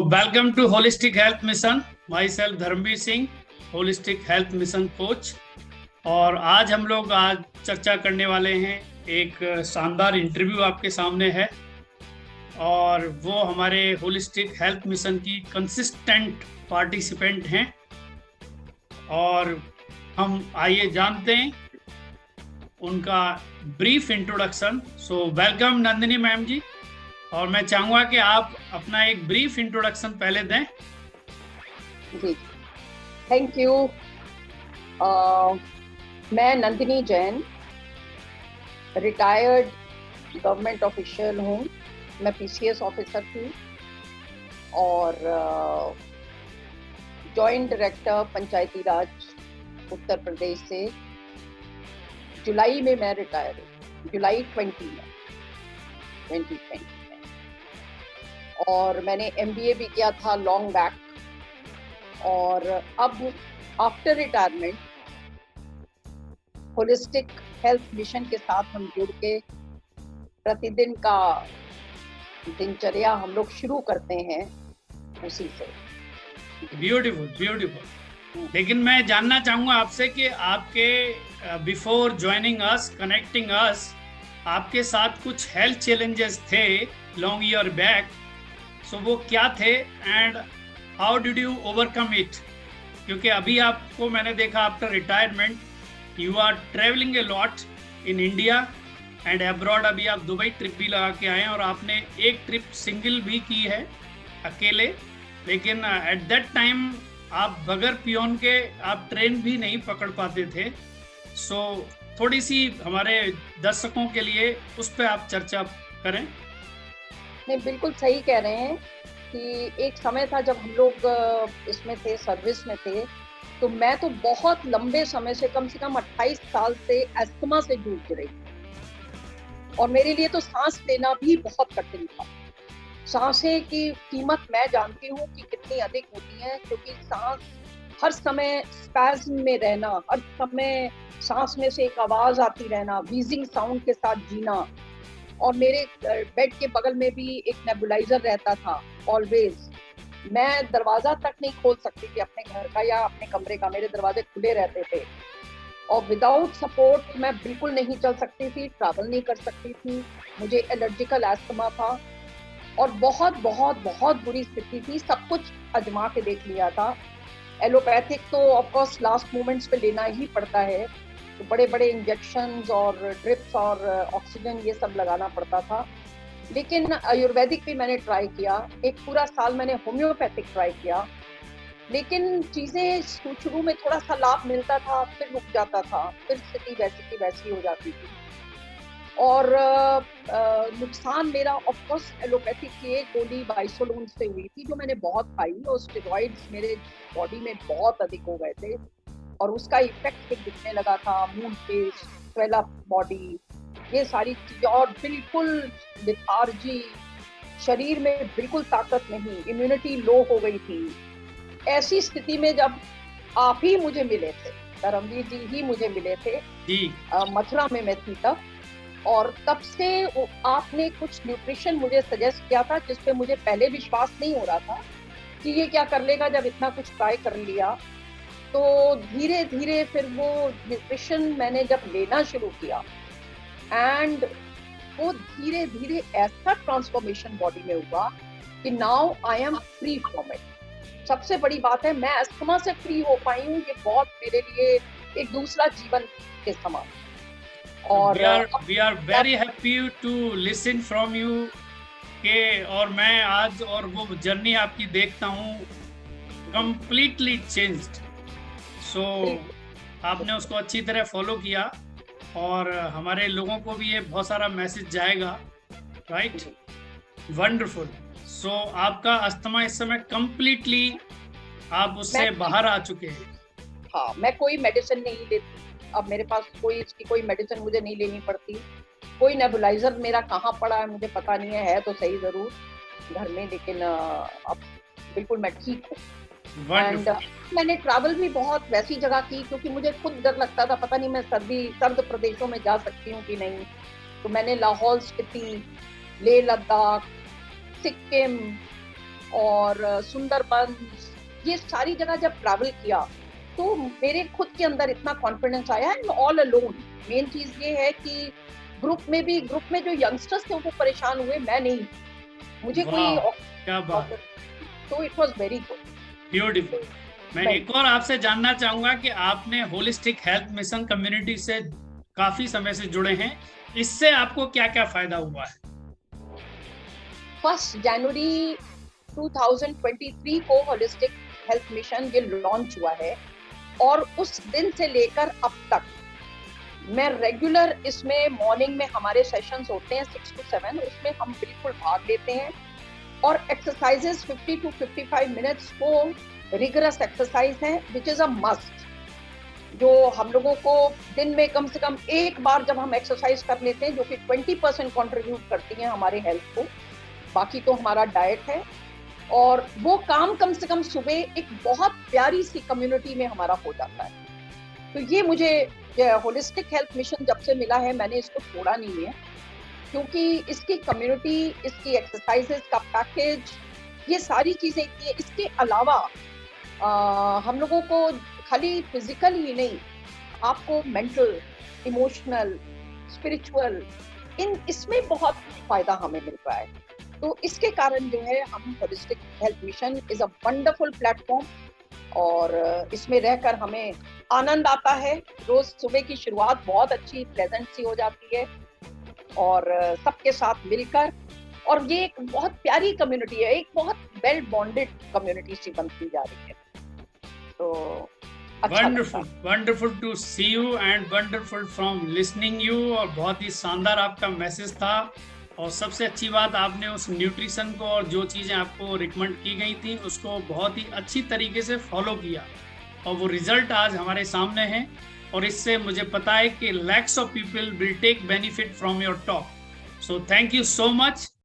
Welcome to holistic health mission. Myself Dharmveer Singh, holistic health mission coach. और आज चर्चा करने वाले हैं। एक शानदार इंटरव्यू आपके सामने है और वो हमारे होलिस्टिक हेल्थ मिशन की कंसिस्टेंट पार्टिसिपेंट हैं। और हम आइए जानते हैं उनका brief introduction. So welcome Nandini ma'am ji. और मैं चाहूंगा कि आप अपना एक ब्रीफ इंट्रोडक्शन पहले दें। जी, थैंक यू। मैं Nandini Jain, retired government official हूँ। मैं पीसीएस ऑफिसर थी और जॉइंट डायरेक्टर पंचायती राज उत्तर प्रदेश से। जुलाई में मैं रिटायर हुई, जुलाई 2020 में। और मैंने एमबीए भी किया था लॉन्ग बैक। और अब after retirement holistic health mission के साथ हम जुड़ के प्रतिदिन का दिनचर्या हम लोग शुरू करते हैं उसी से। Beautiful beautiful. लेकिन मैं जानना चाहूंगा आपसे कि आपके before joining us, connecting us, आपके साथ कुछ हेल्थ चैलेंजेस थे लॉन्ग ईयर बैक। सो वो क्या थे and how did you overcome it? क्योंकि अभी आपको मैंने देखा after retirement you are travelling a lot in India and abroad. अभी आप दुबई ट्रिप भी लगा के आए हैं और आपने एक ट्रिप सिंगल भी की है अकेले। लेकिन एट दैट टाइम आप बगैर पियोन के आप ट्रेन भी नहीं पकड़ पाते थे। सो थोड़ी सी हमारे दर्शकों के लिए उस पर आप चर्चा करें। नहीं, बिल्कुल सही कह रहे हैं कि एक समय था जब हम लोग इसमें थे, सर्विस में थे, तो मैं तो बहुत लंबे समय से, कम 28 साल से अस्थमा से जूझ रही थी। और मेरे लिए तो सांस लेना भी बहुत कठिन था। सांसें की कीमत मैं जानती हूँ कि कितनी अधिक होती है, क्योंकि सांस हर समय स्पैज्म में रहना, हर समय सांस में से एक आवाज आती रहना, व्हीजिंग साउंड के साथ जीना। और मेरे बेड के बगल में भी एक नेबुलाइजर रहता था ऑलवेज। मैं दरवाजा तक नहीं खोल सकती थी अपने घर का या अपने कमरे का, मेरे दरवाजे खुले रहते थे। और विदाउट सपोर्ट मैं बिल्कुल नहीं चल सकती थी, ट्रैवल नहीं कर सकती थी। मुझे एलर्जिकल अस्थमा था और बहुत बहुत बहुत बुरी स्थिति थी। सब कुछ आजमा के देख लिया था। एलोपैथिक तो ऑफकोर्स लास्ट मोमेंट्स पे लेना ही पड़ता है, तो बड़े बड़े इंजेक्शंस और ड्रिप्स और ऑक्सीजन ये सब लगाना पड़ता था। लेकिन आयुर्वेदिक भी मैंने ट्राई किया, एक पूरा साल मैंने होम्योपैथिक ट्राई किया। लेकिन चीजें शुरू में थोड़ा सा लाभ मिलता था, फिर रुक जाता था, फिर स्थिति वैसी की वैसी हो जाती थी। और नुकसान मेरा ऑफकोर्स एलोपैथिक की एक गोली बाइसोलोन से हुई थी, जो मैंने बहुत खाई और स्टेरॉइड्स मेरे बॉडी में बहुत अधिक हो गए थे और उसका इफेक्ट दिखने लगा था। Mood face, swell up body, ये सारी चीजें, और बिल्कुल लेथार्जी, शरीर में बिल्कुल ताकत नहीं, इम्यूनिटी लो हो गई थी। ऐसी स्थिति में जब आप ही मुझे मिले थे, धर्मवीर जी ही मुझे मिले थे, मथुरा में मैं थी तब। और तब से आपने कुछ न्यूट्रिशन मुझे सजेस्ट किया था, जिसपे मुझे पहले विश्वास नहीं हो रहा था कि ये क्या कर लेगा। जब इतना कुछ ट्राई कर लिया तो धीरे धीरे फिर वो न्यूट्रिशन मैंने जब लेना शुरू किया एंड वो धीरे धीरे ऐसा ट्रांसफॉर्मेशन बॉडी में हुआ कि now I am free from it. सबसे बड़ी बात है, मैं अस्थमा से फ्री हो पाई हूँ। ये बहुत मेरे लिए एक दूसरा जीवन के समान। और we are very happy to listen from you के। और मैं आज और वो जर्नी आपकी देखता हूँ completely changed। सो आपने उसको अच्छी तरह फॉलो किया और हमारे लोगों को भी ये बहुत सारा मैसेज जाएगा, राइट? वंडरफुल। सो आपका अस्थमा इस समय कंप्लीटली आप उससे बाहर आ चुके हैं? हाँ, मैं कोई मेडिसिन नहीं लेती अब। मेरे पास कोई मेडिसिन मुझे नहीं लेनी पड़ती। कोई नेबुलाइजर मेरा कहाँ पड़ा है मुझे पता नहीं है तो सही जरूर घर में, लेकिन अब बिल्कुल मैं ठीक हूँ। एंड मैंने ट्रैवल भी बहुत वैसी जगह की, क्योंकि मुझे खुद डर लगता था, पता नहीं मैं सर्द प्रदेशों में जा सकती हूँ कि नहीं। तो मैंने लाहौल स्पीति, लेह लद्दाख, सिक्किम और सुंदरबन, ये सारी जगह जब ट्रैवल किया तो मेरे खुद के अंदर इतना कॉन्फिडेंस आया, एंड ऑल अलोन। मेन चीज ये है कि ग्रुप में जो यंगस्टर्स थे वो परेशान हुए, मैं नहीं, मुझे कोई क्या बात, तो it was very good, beautiful. मैं एक और आपसे जानना चाहूंगा कि आपने होलिस्टिक हेल्थ मिशन कम्युनिटी से काफी समय से जुड़े हैं, इससे आपको क्या क्या फायदा हुआ है? 1 जनवरी 2023 को होलिस्टिक हेल्थ मिशन ये लॉन्च हुआ है, और उस दिन से लेकर अब तक मैं रेगुलर इसमें मॉर्निंग में हमारे सेशंस होते हैं 6 to 7, उसमें हम बिल्कुल भाग लेते हैं, और एक्सरसाइजेस 50 to 55 मिनट्स वो रिगरस एक्सरसाइज है विच इज अ मस्ट, जो हम लोगों को दिन में कम से कम एक बार जब हम एक्सरसाइज कर लेते हैं, जो कि 20% कंट्रीब्यूट करती है हमारे हेल्थ को, बाकी तो हमारा डाइट है। और वो काम कम से कम सुबह एक बहुत प्यारी सी कम्युनिटी में हमारा हो जाता है। तो ये मुझे होलिस्टिक हेल्थ मिशन जब से मिला है, मैंने इसको छोड़ा नहीं है, क्योंकि इसकी कम्युनिटी, इसकी एक्सरसाइजेस का पैकेज, ये सारी चीजें इतनी है। इसके अलावा हम लोगों को खाली फिजिकल ही नहीं, आपको मेंटल, इमोशनल, स्पिरिचुअल, इसमें बहुत फायदा हमें मिल रहा है। तो इसके कारण जो है, हम holistic health mission is a wonderful platform, और इसमें रहकर हमें आनंद आता है। रोज सुबह की शुरुआत बहुत अच्छी प्लेजेंट सी हो जाती है, और सबके साथ मिलकर, और ये एक बहुत प्यारी कम्युनिटी है, एक बहुत वेल बॉन्डेड कम्युनिटी सी बनती जा रही है। तो wonderful to see you and wonderful from listening you, और बहुत ही शानदार आपका मैसेज था। और सबसे अच्छी बात, आपने उस न्यूट्रिशन को और जो चीज़ें आपको रिकमेंड की गई थी उसको बहुत ही अच्छी तरीके से फॉलो किया, और वो रिजल्ट आज हमारे सामने हैं। और इससे मुझे पता है कि lakhs of people will take benefit from your talk. So thank you so much.